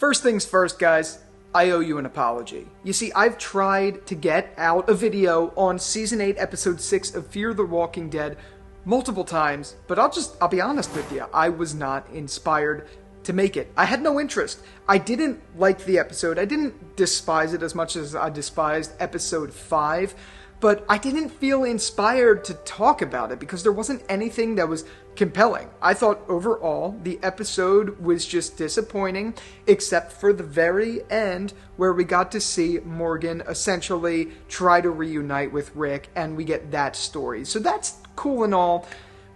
First things first, guys, I owe you an apology. You see, I've tried to get out a video on Season 8, Episode 6 of Fear the Walking Dead multiple times, but I'll be honest with you, I was not inspired to make it. I had no interest. I didn't like the episode. I didn't despise it as much as I despised Episode 5, but I didn't feel inspired to talk about it because there wasn't anything that was compelling. I thought overall the episode was just disappointing, except for the very end where we got to see Morgan essentially try to reunite with Rick, and we get that story. So that's cool and all,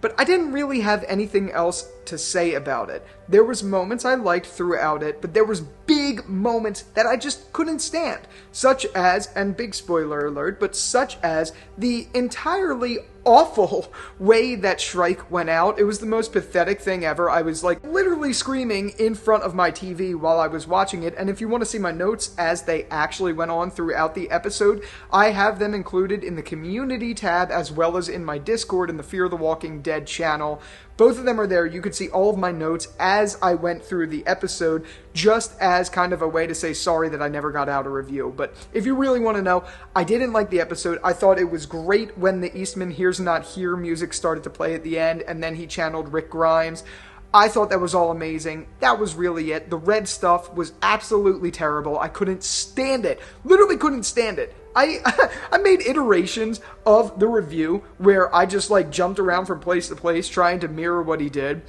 but I didn't really have anything else to say about it. There was moments I liked throughout it, but there was big moments that I just couldn't stand, such as, and big spoiler alert, but such as the entirely awful way that Shrike went out. It was the most pathetic thing ever. I was like literally screaming in front of my TV while I was watching it, and if you want to see my notes as they actually went on throughout the episode, I have them included in the community tab as well as in my Discord in the Fear the Walking Dead channel. Both of them are there. You could see all of my notes as I went through the episode, just as kind of a way to say sorry that I never got out a review. But if you really want to know, I didn't like the episode. I thought it was great when the Eastman Here's Not Here music started to play at the end, and then he channeled Rick Grimes. I thought that was all amazing. That was really it. The red stuff was absolutely terrible. I couldn't stand it. Literally couldn't stand it. I made iterations of the review where I just like jumped around from place to place trying to mirror what he did.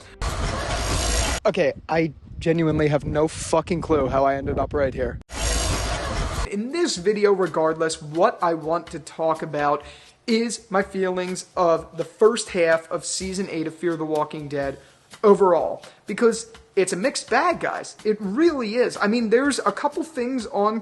Okay, I genuinely have no fucking clue how I ended up right here. In this video, regardless, what I want to talk about is my feelings of the first half of Season 8 of Fear the Walking Dead overall, because it's a mixed bag, guys. It really is. I mean, there's a couple things on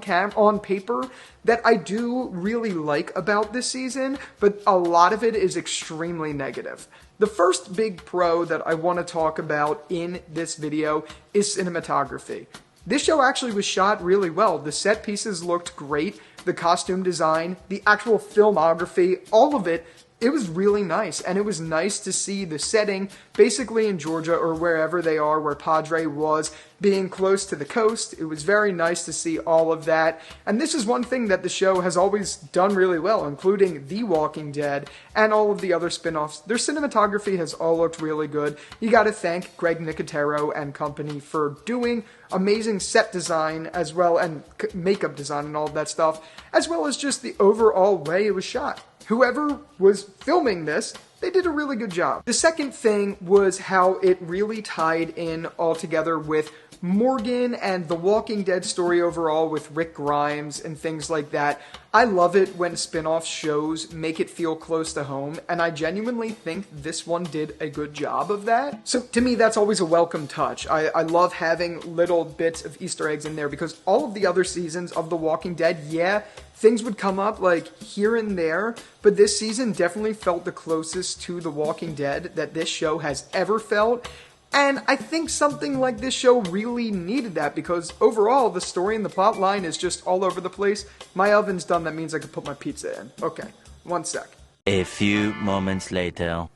paper that I do really like about this season, but a lot of it is extremely negative. The first big pro that I want to talk about in this video is cinematography. This show actually was shot really well. The set pieces looked great. The costume design, the actual filmography, all of it, it was really nice, and it was nice to see the setting, basically in Georgia or wherever they are, where Padre was, being close to the coast. It was very nice to see all of that, and this is one thing that the show has always done really well, including The Walking Dead and all of the other spin-offs. Their cinematography has all looked really good. You gotta thank Greg Nicotero and company for doing amazing set design as well, and makeup design and all of that stuff, as well as just the overall way it was shot. Whoever was filming this, they did a really good job. The second thing was how it really tied in all together with Morgan and the Walking Dead story overall with Rick Grimes and things like that. I love it when spin-off shows make it feel close to home, and I genuinely think this one did a good job of that. So to me, that's always a welcome touch. I love having little bits of Easter eggs in there, because all of the other seasons of The Walking Dead, yeah, things would come up like here and there, but this season definitely felt the closest to The Walking Dead that this show has ever felt. And I think something like this show really needed that, because overall, the story and the plot line is just all over the place. My oven's done, that means I can put my pizza in. Okay, one sec. A few moments later.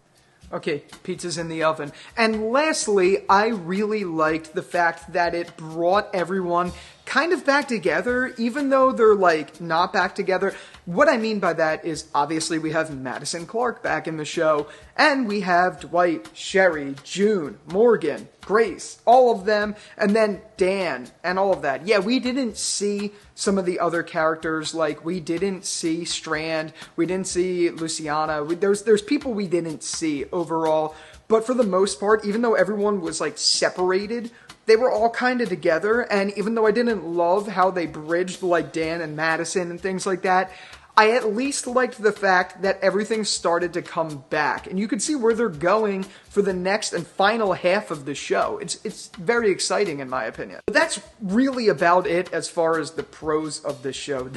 Okay, pizza's in the oven. And lastly, I really liked the fact that it brought everyone kind of back together, even though they're like not back together. What I mean by that is obviously we have Madison Clark back in the show, and we have Dwight, Sherry, June, Morgan, Grace, all of them, and then Dan and all of that. Yeah, we didn't see some of the other characters, like we didn't see Strand, we didn't see Luciana. There's people we didn't see overall, but for the most part, even though everyone was like separated, they were all kind of together, and even though I didn't love how they bridged like Dan and Madison and things like that, I at least liked the fact that everything started to come back, and you could see where they're going for the next and final half of the show. It's very exciting in my opinion. But that's really about it as far as the pros of this show.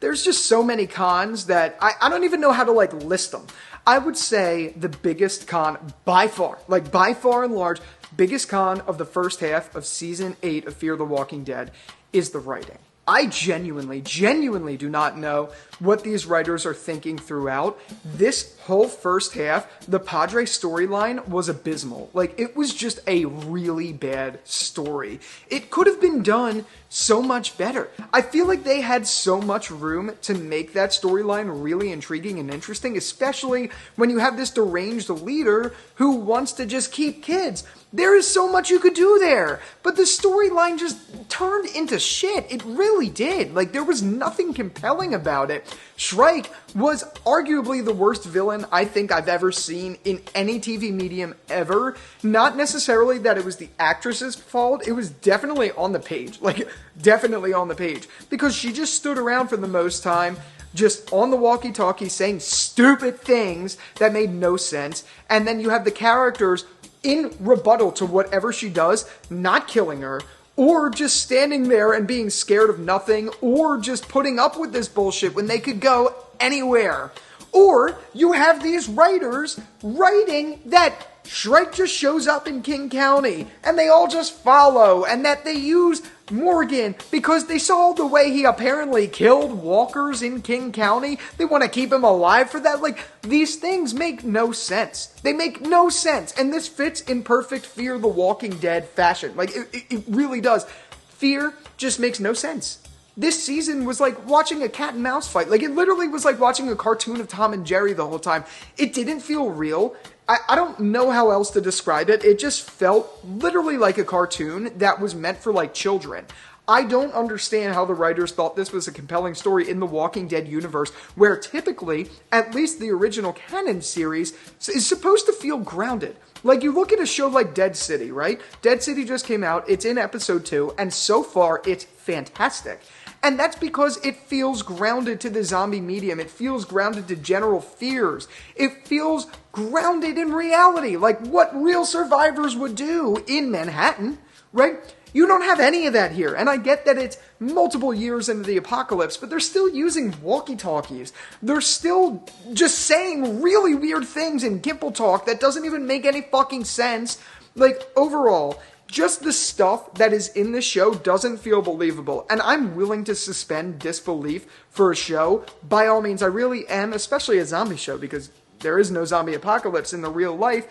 There's just so many cons that I don't even know how to like list them. I would say the biggest con by far and large, biggest con of the first half of Season 8 of Fear the Walking Dead is the writing. I genuinely do not know what these writers are thinking throughout. This whole first half, the Padre storyline was abysmal. Like, it was just a really bad story. It could have been done so much better. I feel like they had so much room to make that storyline really intriguing and interesting, especially when you have this deranged leader who wants to just keep kids. There is so much you could do there, but the storyline just turned into shit. It really did. Like, there was nothing compelling about it. Shrike was arguably the worst villain I think I've ever seen in any TV medium ever. Not necessarily that it was the actress's fault. It was definitely on the page. Like, definitely on the page. Because she just stood around for the most time, just on the walkie-talkie saying stupid things that made no sense. And then you have the characters in rebuttal to whatever she does, not killing her, or just standing there and being scared of nothing, or just putting up with this bullshit when they could go anywhere. Or you have these writers writing that Shrike just shows up in King County, and they all just follow, and that they use Morgan because they saw the way he apparently killed walkers in King County. They want to keep him alive for that. Like, these things make no sense. They make no sense. And this fits in perfect Fear the Walking Dead fashion. Like, it really does. Fear just makes no sense. This season was like watching a cat and mouse fight. Like, it literally was like watching a cartoon of Tom and Jerry the whole time. It didn't feel real. I don't know how else to describe it. It just felt literally like a cartoon that was meant for, like, children. I don't understand how the writers thought this was a compelling story in the Walking Dead universe, where typically, at least the original canon series, is supposed to feel grounded. Like, you look at a show like Dead City, right? Dead City just came out, it's in episode 2, and so far, it's fantastic. And that's because it feels grounded to the zombie medium. It feels grounded to general fears. It feels grounded in reality, like what real survivors would do in Manhattan, right? You don't have any of that here. And I get that it's multiple years into the apocalypse, but they're still using walkie-talkies. They're still just saying really weird things in Gimple talk that doesn't even make any fucking sense. Like, overall, just the stuff that is in the show doesn't feel believable. And I'm willing to suspend disbelief for a show. By all means, I really am, especially a zombie show, because there is no zombie apocalypse in the real life.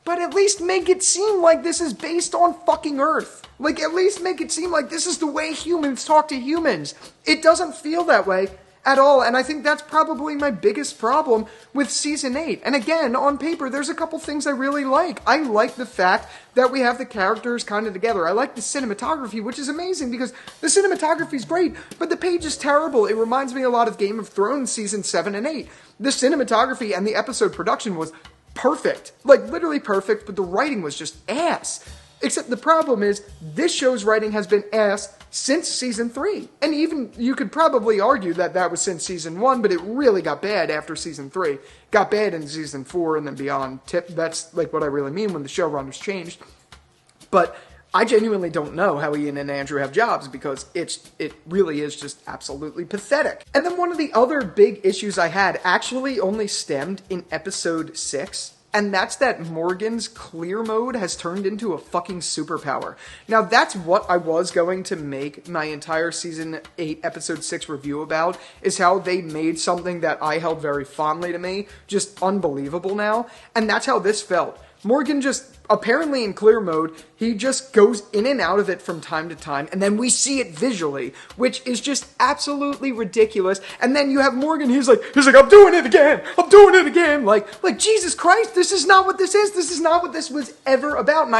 But at least make it seem like this is based on fucking Earth. Like, at least make it seem like this is the way humans talk to humans. It doesn't feel that way at all, and I think that's probably my biggest problem with Season 8. And again, on paper, there's a couple things I really like. I like the fact that we have the characters kind of together. I like the cinematography, which is amazing, because the cinematography is great, but the page is terrible. It reminds me a lot of Game of Thrones Season 7 and 8. The cinematography and the episode production was perfect. Like, literally perfect, but the writing was just ass. Except the problem is, this show's writing has been ass since Season 3. And even, you could probably argue that that was since Season 1, but it really got bad after Season 3. Got bad in Season 4 and then beyond. That's like what I really mean when the showrunners changed. But I genuinely don't know how Ian and Andrew have jobs, because it really is just absolutely pathetic. And then one of the other big issues I had actually only stemmed in episode 6. And that's that Morgan's clear mode has turned into a fucking superpower. Now, that's what I was going to make my entire Season 8, Episode 6 review about, is how they made something that I held very fondly to me just unbelievable now. And that's how this felt. Morgan just, apparently in clear mode, he just goes in and out of it from time to time, and then we see it visually, which is just absolutely ridiculous. And then you have Morgan, he's like, I'm doing it again, like, Jesus Christ, this is not what this is not what this was ever about, and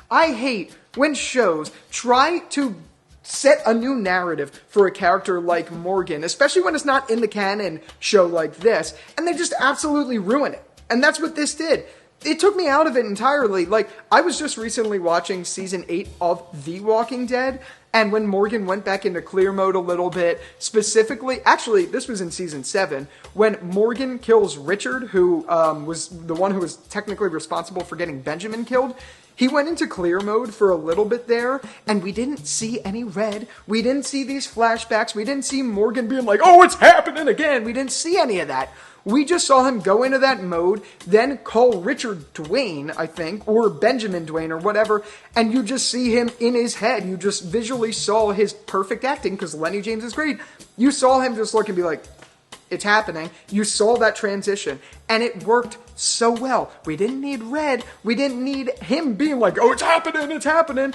I hate when shows try to set a new narrative for a character like Morgan, especially when it's not in the canon show like this, and they just absolutely ruin it. And that's what this did. It took me out of it entirely. Like, I was just recently watching Season 8 of The Walking Dead, and when Morgan went back into clear mode a little bit, specifically, actually, this was in Season 7, when Morgan kills Richard, who was the one who was technically responsible for getting Benjamin killed. He went into clear mode for a little bit there, and we didn't see any red. We didn't see these flashbacks. We didn't see Morgan being like, oh, it's happening again. We didn't see any of that. We just saw him go into that mode, then call Richard Dwayne, I think, or Benjamin Dwayne or whatever, and you just see him in his head. You just visually saw his perfect acting, because Lenny James is great. You saw him just look and be like, it's happening. You saw that transition, and it worked so well. We didn't need red. We didn't need him being like, oh, it's happening, it's happening.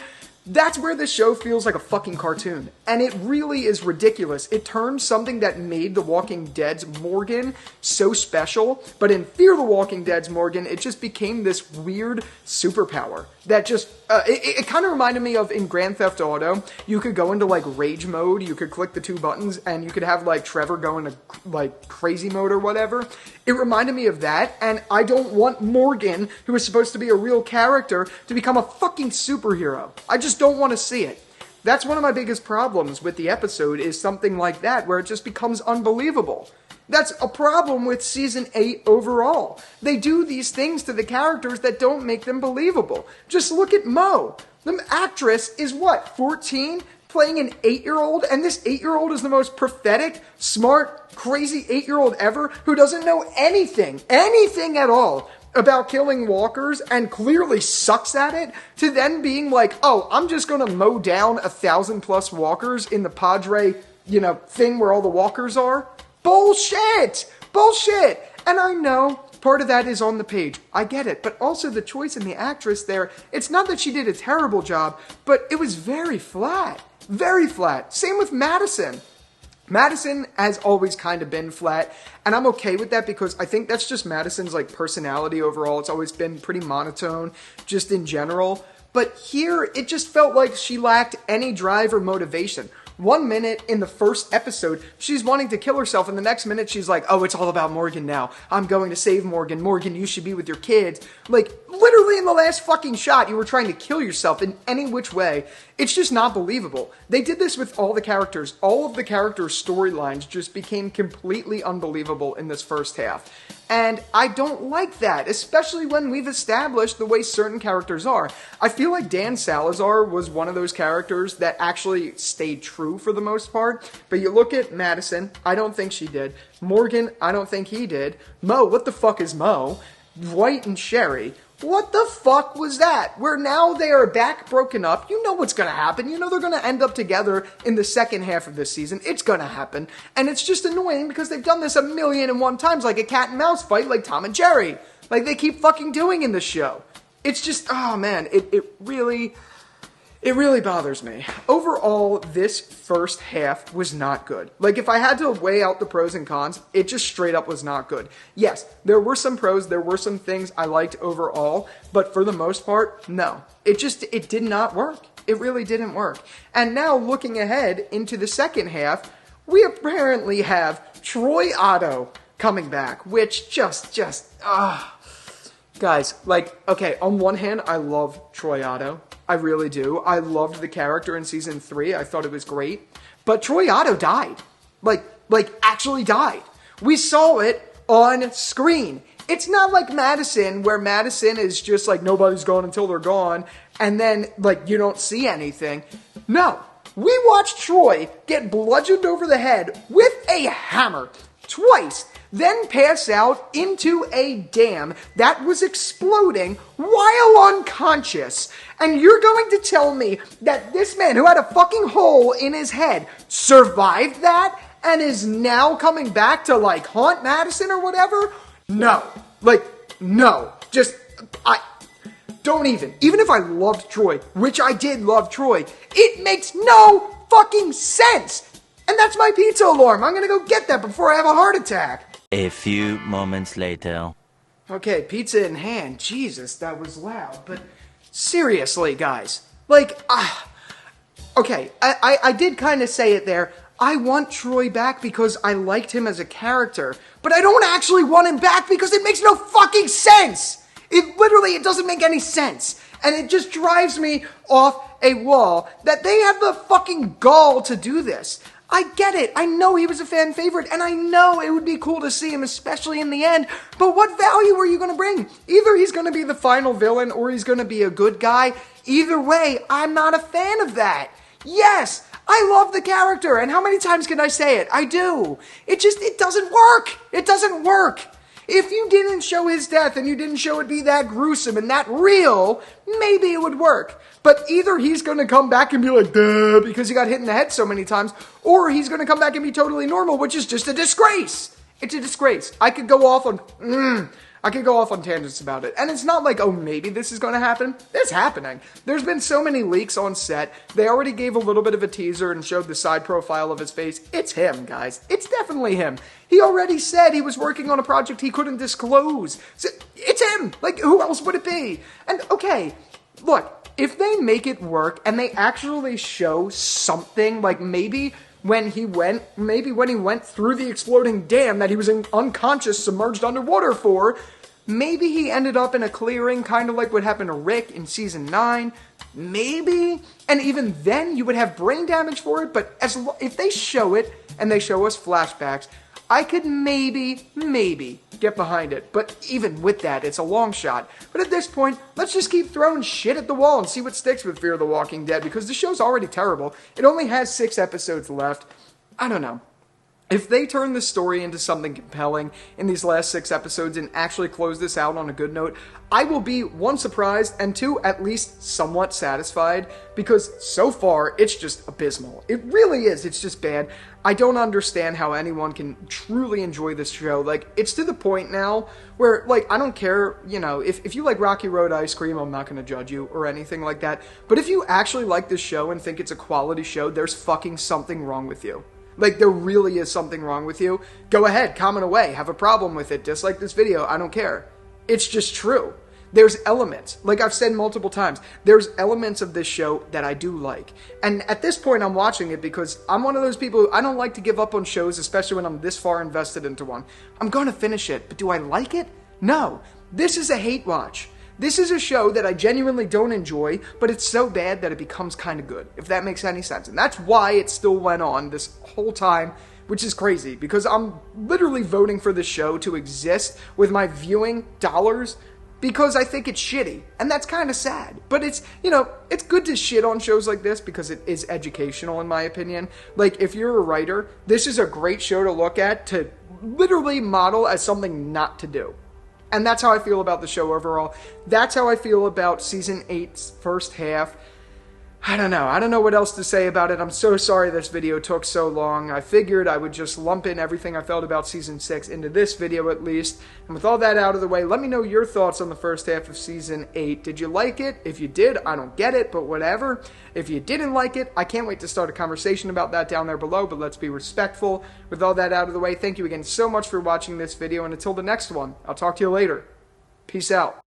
That's where this show feels like a fucking cartoon. And it really is ridiculous. It turned something that made The Walking Dead's Morgan so special, but in Fear the Walking Dead's Morgan, it just became this weird superpower that just, it kind of reminded me of in Grand Theft Auto, you could go into like rage mode, you could click the 2 buttons, and you could have like Trevor go into like crazy mode or whatever. It reminded me of that, and I don't want Morgan, who is supposed to be a real character, to become a fucking superhero. I just don't want to see it. That's one of my biggest problems with the episode, is something like that, where it just becomes unbelievable. That's a problem with Season 8 overall. They do these things to the characters that don't make them believable. Just look at Mo. The actress is what, 14? Playing an 8-year-old, and this 8-year-old is the most pathetic, smart, crazy 8-year-old ever who doesn't know anything at all about killing walkers and clearly sucks at it, to then being like, oh, I'm just gonna mow down 1,000+ walkers in the Padre, thing where all the walkers are. Bullshit! Bullshit! And I know part of that is on the page. I get it. But also the choice in the actress there, it's not that she did a terrible job, but it was very flat. Very flat. Same with Madison. Madison has always kind of been flat, and I'm okay with that because I think that's just Madison's like personality overall. It's always been pretty monotone, just in general. But here, it just felt like she lacked any drive or motivation. 1 minute in the first episode, she's wanting to kill herself, and the next minute she's like, oh, it's all about Morgan now. I'm going to save Morgan. Morgan, you should be with your kids. Like, literally in the last fucking shot, you were trying to kill yourself in any which way. It's just not believable. They did this with all the characters. All of the characters' storylines just became completely unbelievable in this first half. And I don't like that, especially when we've established the way certain characters are. I feel like Dan Salazar was one of those characters that actually stayed true for the most part. But you look at Madison, I don't think she did. Morgan, I don't think he did. Mo, what the fuck is Mo? Dwight and Sherry, what the fuck was that? Where now they are back broken up. You know what's going to happen. You know they're going to end up together in the second half of this season. It's going to happen. And it's just annoying because they've done this 1,000,001 times, like a cat and mouse fight, like Tom and Jerry. Like they keep fucking doing in the show. It's just, oh man, it really bothers me. Overall, this first half was not good. Like, if I had to weigh out the pros and cons, it just straight up was not good. Yes, there were some pros, there were some things I liked overall, but for the most part, no. It did not work. It really didn't work. And now, looking ahead into the second half, we apparently have Troy Otto coming back, which guys, like, okay, on one hand, I love Troy Otto. I really do. I loved the character in season 3. I thought it was great. But Troy Otto died. Like actually died. We saw it on screen. It's not like Madison, where Madison is just like, nobody's gone until they're gone, and then, like, you don't see anything. No. We watched Troy get bludgeoned over the head with a hammer twice, then pass out into a dam that was exploding while unconscious. And you're going to tell me that this man who had a fucking hole in his head survived that and is now coming back to, like, haunt Madison or whatever? No. Like, no. Just, don't even. Even if I loved Troy, which I did love Troy, it makes no fucking sense. And that's my pizza alarm. I'm gonna go get that before I have a heart attack. A few moments later. Okay, pizza in hand. Jesus, that was loud. But seriously, guys. Like, okay, I did kind of say it there. I want Troy back because I liked him as a character. But I don't actually want him back because it makes no fucking sense. It doesn't make any sense. And it just drives me off a wall that they have the fucking gall to do this. I get it. I know he was a fan favorite, and I know it would be cool to see him, especially in the end. But what value are you going to bring? Either he's going to be the final villain, or he's going to be a good guy. Either way, I'm not a fan of that. Yes, I love the character, and how many times can I say it? I do. It doesn't work. It doesn't work. If you didn't show his death and you didn't show it be that gruesome and that real, maybe it would work. But either he's going to come back and be like, duh, because he got hit in the head so many times, or he's going to come back and be totally normal, which is just a disgrace. It's a disgrace. I could go off on tangents about it. And it's not like, oh, maybe this is going to happen. It's happening. There's been so many leaks on set. They already gave a little bit of a teaser and showed the side profile of his face. It's him, guys. It's definitely him. He already said he was working on a project he couldn't disclose. So it's him. Like, who else would it be? And, okay, look, if they make it work and they actually show something, like maybe when he went through the exploding dam that he was unconscious, submerged underwater for, maybe he ended up in a clearing, kind of like what happened to Rick in season 9. Maybe. And even then, you would have brain damage for it. But if they show it and they show us flashbacks, I could maybe get behind it. But even with that, it's a long shot. But at this point, let's just keep throwing shit at the wall and see what sticks with Fear the Walking Dead, because the show's already terrible. It only has 6 episodes left. I don't know. If they turn this story into something compelling in these last 6 episodes and actually close this out on a good note, I will be 1, surprised, and 2, at least somewhat satisfied, because so far, it's just abysmal. It really is. It's just bad. I don't understand how anyone can truly enjoy this show. Like, it's to the point now where, like, I don't care, you know, if you like Rocky Road Ice Cream, I'm not going to judge you or anything like that. But if you actually like this show and think it's a quality show, there's fucking something wrong with you. Like, there really is something wrong with you. Go ahead, comment away, have a problem with it, dislike this video, I don't care. It's just true. There's elements, like I've said multiple times, there's elements of this show that I do like. And at this point, I'm watching it because I'm one of those people who I don't like to give up on shows, especially when I'm this far invested into one. I'm going to finish it, but do I like it? No. This is a hate watch. This is a show that I genuinely don't enjoy, but it's so bad that it becomes kind of good, if that makes any sense. And that's why it still went on this whole time, which is crazy, because I'm literally voting for this show to exist with my viewing dollars because I think it's shitty. And that's kind of sad. But it's, you know, it's good to shit on shows like this because it is educational, in my opinion. Like, if you're a writer, this is a great show to look at to literally model as something not to do. And that's how I feel about the show overall. That's how I feel about Season 8's first half. I don't know what else to say about it. I'm so sorry this video took so long. I figured I would just lump in everything I felt about Season 6 into this video at least. And with all that out of the way, let me know your thoughts on the first half of Season 8. Did you like it? If you did, I don't get it, but whatever. If you didn't like it, I can't wait to start a conversation about that down there below, but let's be respectful. With all that out of the way, thank you again so much for watching this video, and until the next one, I'll talk to you later. Peace out.